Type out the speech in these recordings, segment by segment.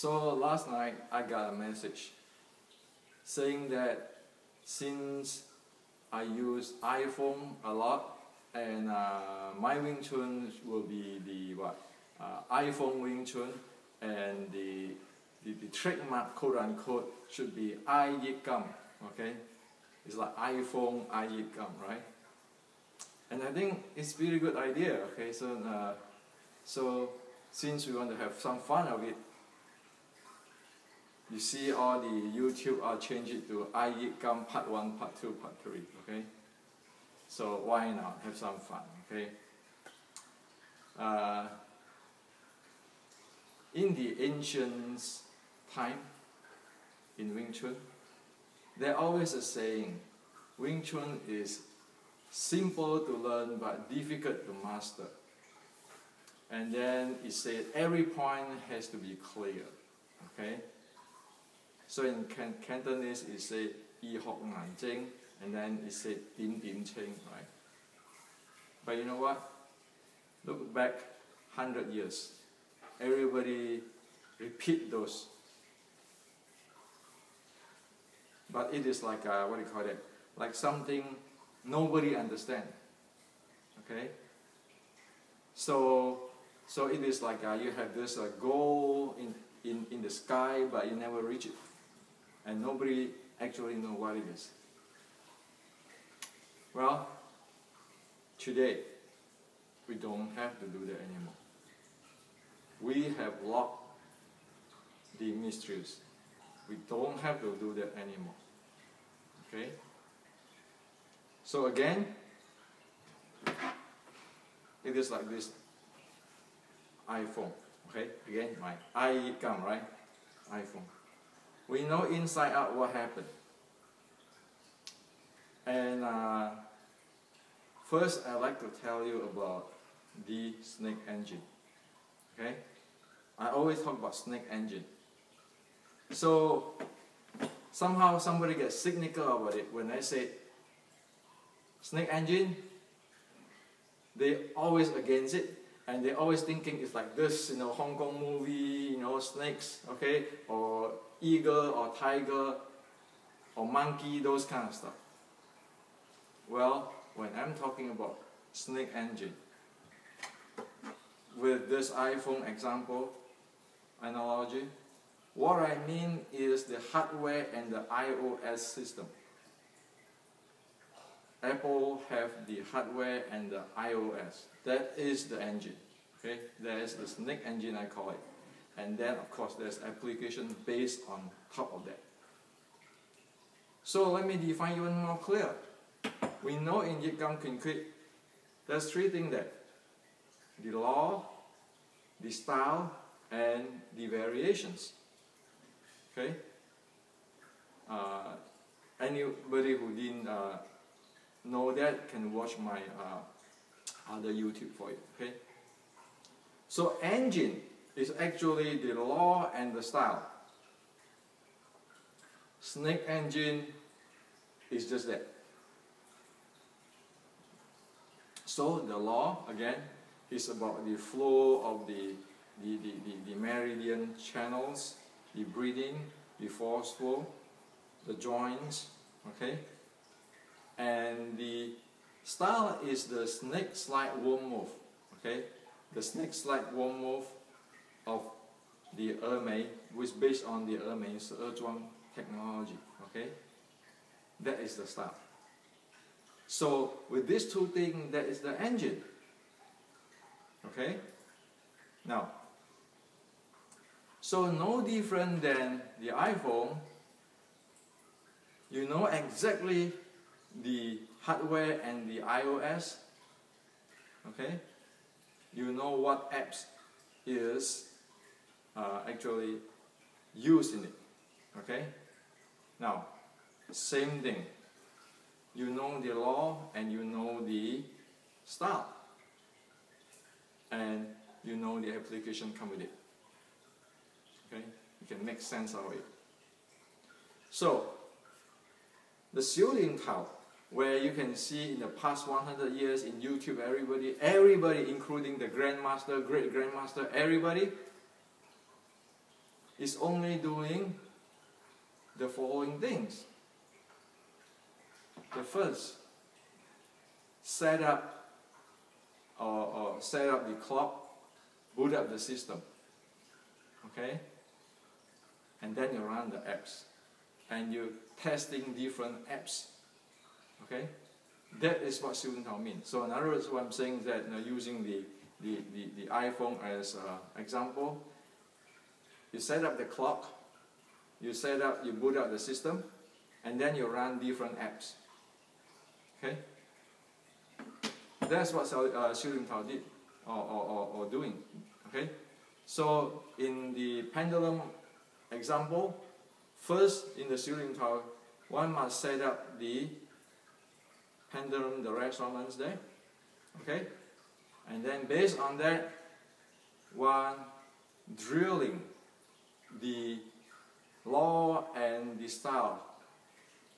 So last night I got a message saying that since I use iPhone a lot and my Wing Chun will be the iPhone Wing Chun, and the trademark quote unquote should be iYikKam. Okay, it's like iPhone iYikKam, right? And I think it's a really good idea. Okay, so since we want to have some fun of it, you see all the YouTube, I'll change it to iYikKam Part 1, Part 2, Part 3, okay? So why not have some fun, okay? In the ancient time, in Wing Chun, there's always a saying, Wing Chun is simple to learn but difficult to master. And then it said every point has to be clear, okay? So in Cantonese it said "yi hok nan jing," and then it said "dim dim ching," right? But you know what? Look back 100 years. Everybody repeat those. But it is like what do you call it? Like something nobody understand. Okay. So it is like you have this goal in the sky, but you never reach it. And nobody actually know what it is. Well, today, we don't have to do that anymore. We have locked the mysteries. We don't have to do that anymore. Okay? So again, it is like this iPhone. Okay? Again, my iYikKam, right? iPhone. We know inside out what happened. And first I'd like to tell you about the snake engine. Okay? I always talk about snake engine. So somehow somebody gets cynical about it when I say snake engine. They always against it. And they're always thinking it's like this, Hong Kong movie, snakes, okay, or eagle, or tiger, or monkey, those kind of stuff. Well, when I'm talking about snake engine, with this iPhone example, analogy, what I mean is the hardware and the iOS system. Apple have the hardware and the iOS. That is the engine. Okay, that is the snake engine, I call it. And then of course there's application based on top of that. So let me define even more clear. We know in iYikKam Concrete, there's three things there: the law, the style, and the variations. Okay. Anybody who didn't know that can watch my other YouTube for it. Okay. So engine is actually the law and the style. Snake engine is just that. So the law again is about the flow of the meridian channels, the breathing, the force flow, the joints, okay? And the style is the snake slide worm move, okay? The snake slide worm move of the Ermei, which is based on the Ermei's Zhuang technology, okay? That is the style. So with these two things, that is the engine, okay? Now, so no different than the iPhone, you know exactly the hardware and the iOS, okay? You know what apps is actually used in it, okay? Now, same thing. You know the law and you know the style, and you know the application come with it. Okay, you can make sense of it. So, the Xiulin Tao, where you can see in the past 100 years in YouTube, everybody including the grandmaster, great grandmaster, everybody, is only doing the following things. The first, set up the clock, boot up the system, okay? And then you run the apps, and you're testing different apps, okay? That is what Xiu Ling Tao means. So in other words, what I'm saying is that using the iPhone as an example, you set up the clock, you boot up the system, and then you run different apps, okay? That's what Xiu Ling Tao did, or doing, okay? So in the pendulum example, first in the Xiu Ling Tao, one must set up the pendulum, the resonance there, okay? And then based on that, one drilling the law and the style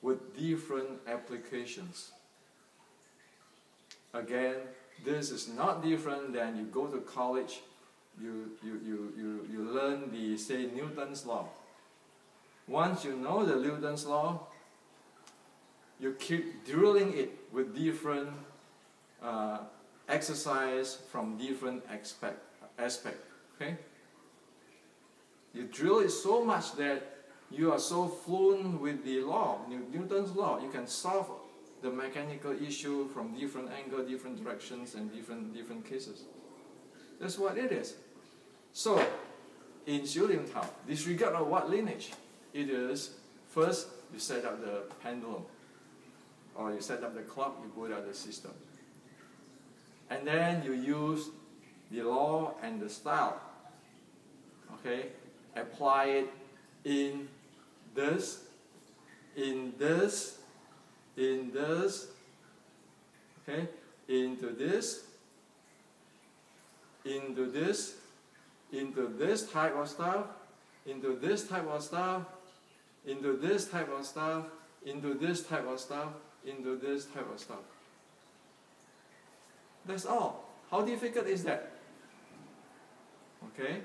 with different applications. Again, this is not different than you go to college, you learn the, say, Newton's law. Once you know the Newton's law, you keep drilling it with different exercise from different aspect, okay? You drill it so much that you are so fluent with the law, Newton's law, you can solve the mechanical issue from different angles, different directions, and different cases. That's what it is. So, in Xiu Ling Tao, disregard of what lineage, it is first you set up the pendulum, or you set up the clock, you boot up the system. And then you use the law and the style, okay? Apply it in this, okay? Into this type of stuff, into this type of stuff, into this type of stuff, into this type of stuff, into this type of stuff. That's all. How difficult is that? Okay?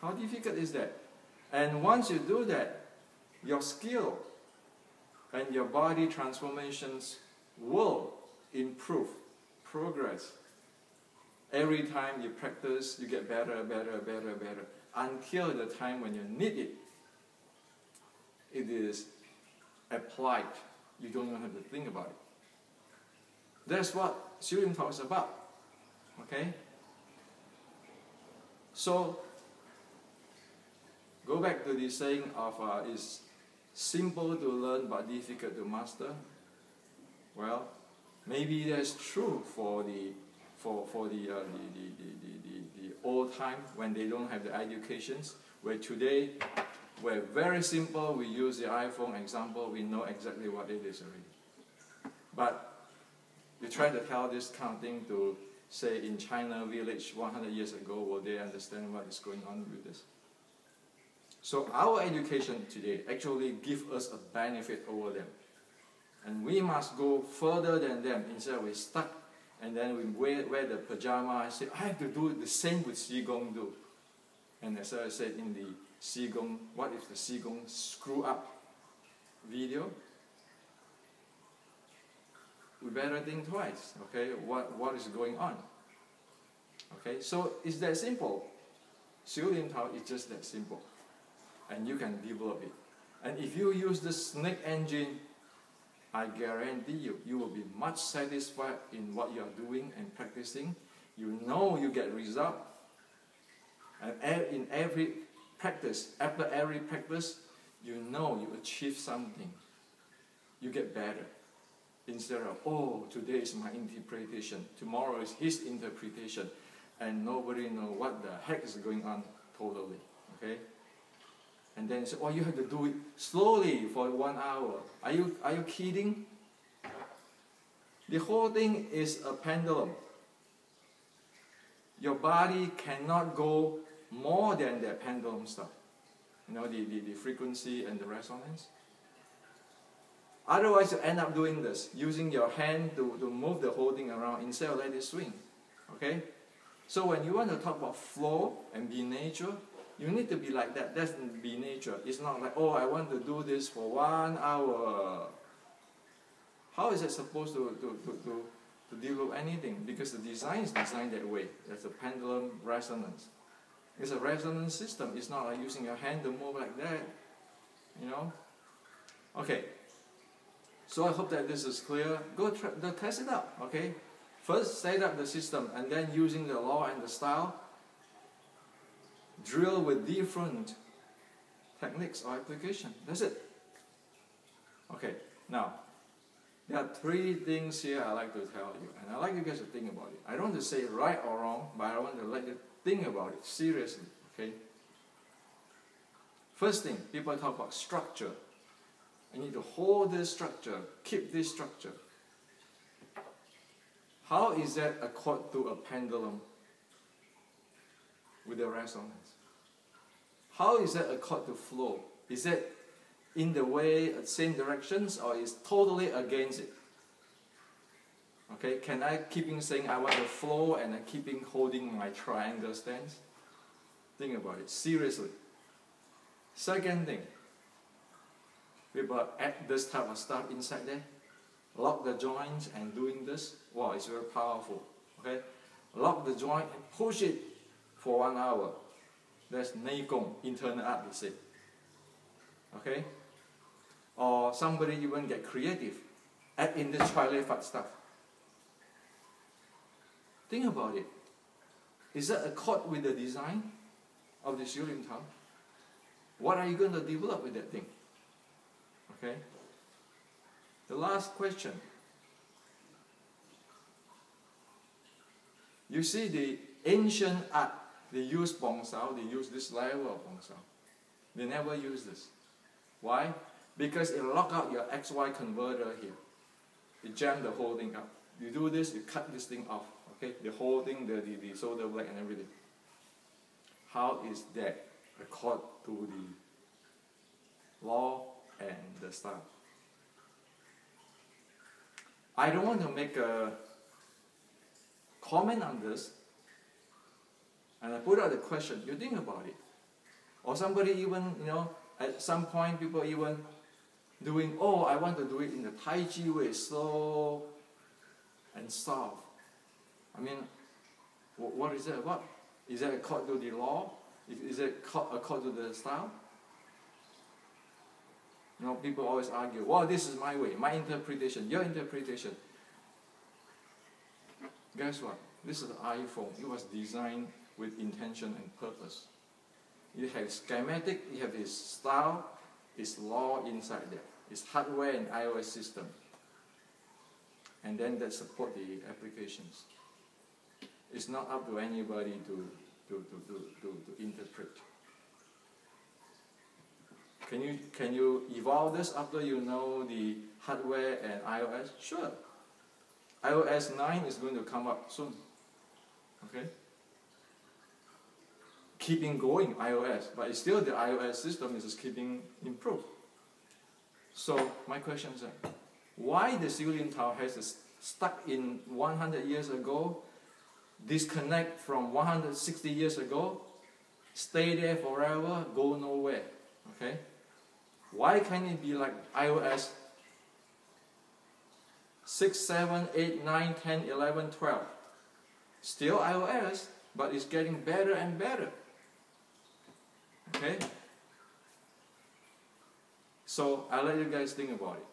How difficult is that? And once you do that, your skill and your body transformations will improve, progress. Every time you practice, you get better, better, better, better, until the time when you need it. It is applied. You don't even have to think about it. That's what Xiu Ling Tao is about. Okay? So, go back to the saying of it's simple to learn but difficult to master. Well, maybe that's true for the old time when they don't have the educations. Where today, we're very simple, we use the iPhone example, we know exactly what it is already. But you try to tell this kind of thing to, say, in China village 100 years ago, will they understand what is going on with this? So our education today actually gives us a benefit over them. And we must go further than them. Instead we're stuck, and then we wear the pajama and say, I have to do the same with Qigong do. And as I said in the Qigong, what if the Qigong screw up video? We better think twice, okay, what is going on. Okay, so it's that simple. Xiu Ling Tao is just that simple. And you can develop it. And if you use the snake engine, I guarantee you, you will be much satisfied in what you are doing and practicing. You know you get result. And in every practice, after every practice, you know you achieve something. You get better. Instead of, oh, today is my interpretation, tomorrow is his interpretation, and nobody knows what the heck is going on totally, okay? And then say, oh, you have to do it slowly for 1 hour. Are you kidding? The whole thing is a pendulum. Your body cannot go more than that pendulum stuff. You know, the frequency and the resonance. Otherwise, you end up doing this, using your hand to move the whole thing around instead of let it swing. Okay? So when you want to talk about flow and be nature, You need to be like that. That's be nature. It's not like, oh, I want to do this for 1 hour. How is it supposed to deal with anything? Because the design is designed that way. There's a pendulum resonance. It's a resonance system. It's not like using your hand to move like that. You know? Okay. So I hope that this is clear. Go test it out. Okay? First, set up the system, and then using the law and the style, drill with different techniques or application. That's it. Okay, now, there are 3 things here I like to tell you, and I like you guys to think about it. I don't want to say right or wrong, but I want to let you think about it seriously. Okay? First thing, people talk about structure. I need to hold this structure, keep this structure. How is that a chord to a pendulum with the resonance? How is that a chord to flow? Is that in the way, same directions, or is totally against it? Okay, can I keep saying I want to flow and I keep holding my triangle stance? Think about it, seriously. Second thing, people add this type of stuff inside there. Lock the joints and doing this, wow, it's very powerful. Okay, lock the joint and push it for 1 hour. That's iYikKam, internal art, they say. Okay, or somebody even get creative, add in this tri-left stuff. Think about it. Is that a chord with the design of the ceiling tile? What are you going to develop with that thing? Okay. The last question. You see the ancient art, they use bongsao, they use this level of bongsao. They never use this. Why? Because it locks out your XY converter here. It jams the whole thing up. You do this, you cut this thing off. Okay? The whole thing, the solder block and everything. How is that a chord to the law and the style? I don't want to make a comment on this, and I put out the question, you think about it. Or somebody even, at some point people even doing, oh, I want to do it in the Tai Chi way, slow and soft. I mean, what is that about? Is that a chord to the law? Is it a chord to the style? People always argue, well, this is my way, my interpretation, your interpretation. Guess what? This is an iPhone. It was designed with intention and purpose. You have schematic, you have its style, its law inside there. It's hardware and iOS system. And then that support the applications. It's not up to anybody to interpret. Can you evolve this after you know the hardware and iOS? Sure. iOS 9 is going to come up soon. Okay? Keeping going iOS, but it's still the iOS system is keeping improved. So my question is, why the ceiling tile has stuck in 100 years ago, disconnect from 160 years ago, stay there forever, go nowhere? Okay? Why can't it be like iOS 6, 7, 8, 9, 10, 11, 12? Still iOS, but it's getting better and better. Okay? So I'll let you guys think about it.